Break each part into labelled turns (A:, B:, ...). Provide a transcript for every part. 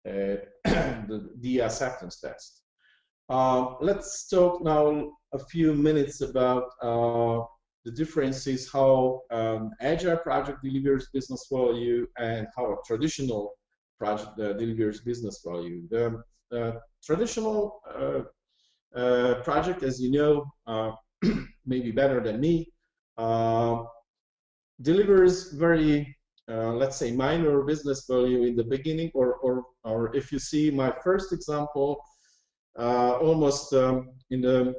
A: the acceptance test. Let's talk now a few minutes about the differences, how Agile project delivers business value and how a traditional project delivers business value. The traditional project, as you know, maybe better than me, delivers very, let's say, minor business value in the beginning, or if you see my first example, almost in the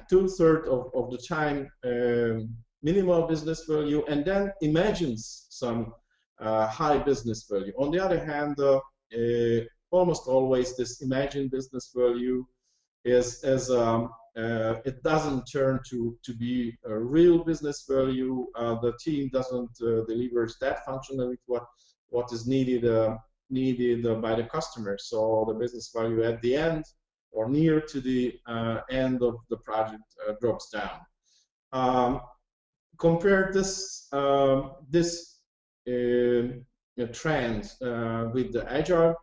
A: two-thirds of the time minimal business value, and then imagines some high business value. On the other hand, almost always this imagined business value is it doesn't turn to be a real business value. The team doesn't deliver that functionality what is needed by the customer. So the business value at the end or near to the end of the project drops down. Compare this trend with the Agile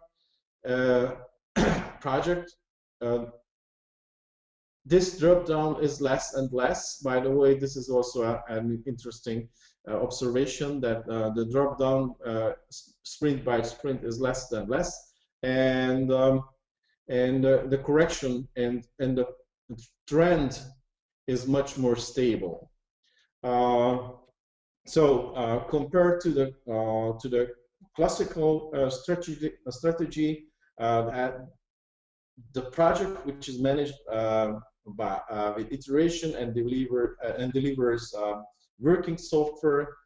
A: project. This drop down is less and less. By the way, this is also an interesting observation that the drop down sprint by sprint is less than less, and the correction and the trend is much more stable. So compared to the classical strategy, the project which is managed with iteration and delivers working software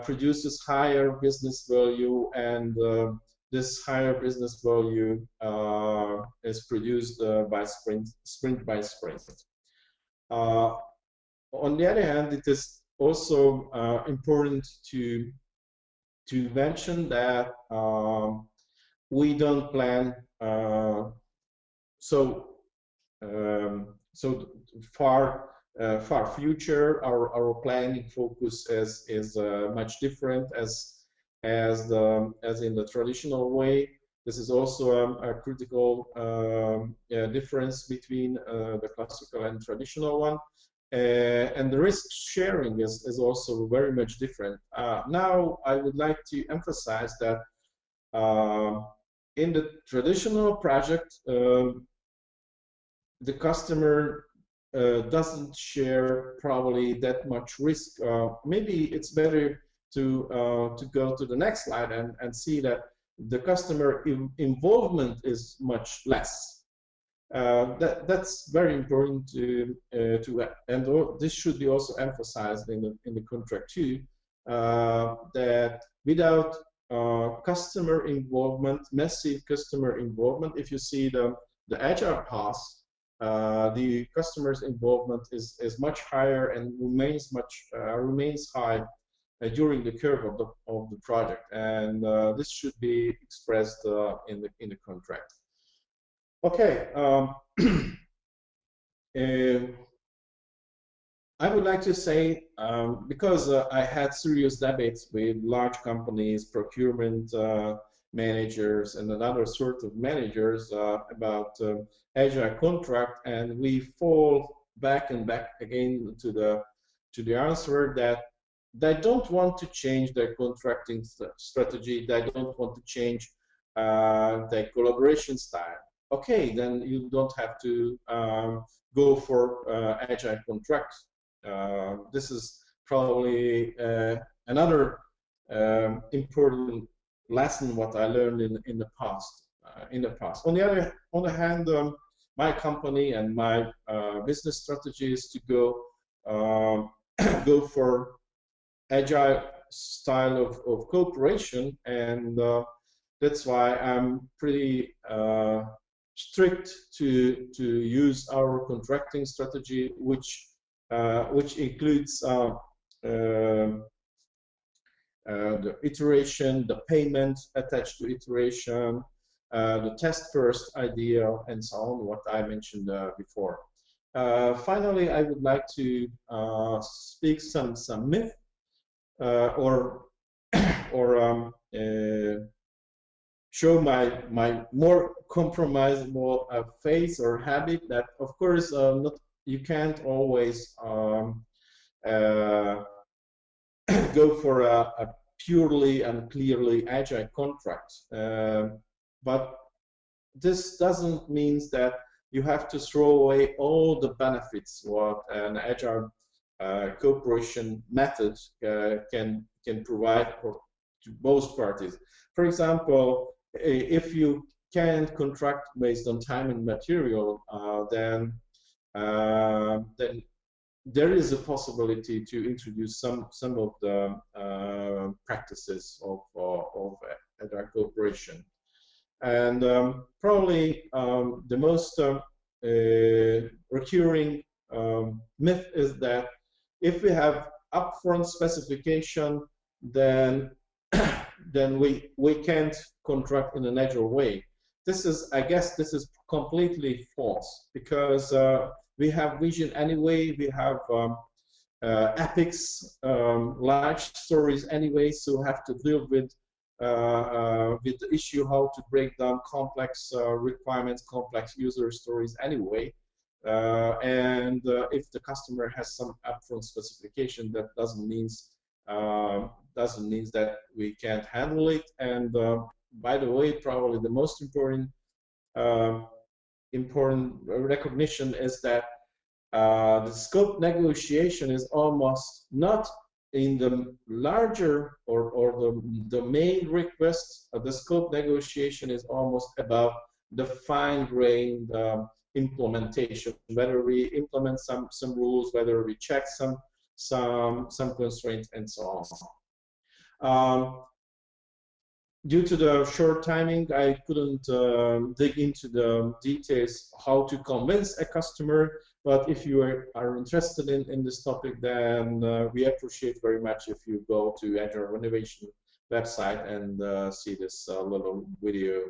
A: produces higher business value, and this higher business value is produced by sprint by sprint. On the other hand, it is also important to mention that we don't plan so far future. Our planning focus is much different as in the traditional way. This is also a critical difference between the classical and traditional one. And the risk sharing is also very much different. Now, I would like to emphasize that in the traditional project, the customer doesn't share probably that much risk. Maybe it's better to go to the next slide and see that the customer involvement is much less. That's very important to and this should be also emphasized in the contract too. That without customer involvement, massive customer involvement, if you see the Agile path, the customer's involvement is much higher and remains high during the curve of the project, and this should be expressed in the contract. Okay, I would like to say, because I had serious debates with large companies, procurement managers, and another sort of managers about Agile contract, and we fall back and back again to the answer that they don't want to change their contracting strategy. They don't want to change their collaboration style. Okay, then you don't have to go for Agile contracts. This is probably another important lesson what I learned in the past. On the other hand, my company and my business strategy is to go for Agile style of cooperation, and that's why I'm pretty strict to use our contracting strategy, which includes the iteration, the payment attached to iteration, the test first idea, and so on, what I mentioned before. Finally, I would like to speak some myth or show my more compromisable phase or habit, that of course not, you can't always uh, go for a purely and clearly agile contract. But this doesn't mean that you have to throw away all the benefits what an agile cooperation method can provide to both parties. For example, if you can't contract based on time and material, then there is a possibility to introduce some of the practices of agile cooperation. And probably the most recurring myth is that if we have upfront specification, then then we can't contract in a natural way. This is, I guess, this is completely false, because we have vision anyway. We have epics, large stories anyway, so have to deal with the issue how to break down complex requirements, complex user stories anyway. And if the customer has some upfront specification, that doesn't mean that we can't handle it. And by the way, probably the most important recognition is that the scope negotiation is almost not in the larger or the main request. The scope negotiation is almost about the fine-grained implementation, whether we implement some rules, whether we check some constraints, and so on. Due to the short timing, I couldn't dig into the details how to convince a customer. But if you are interested in this topic, then we appreciate very much if you go to Agile Innovation website and see this little video.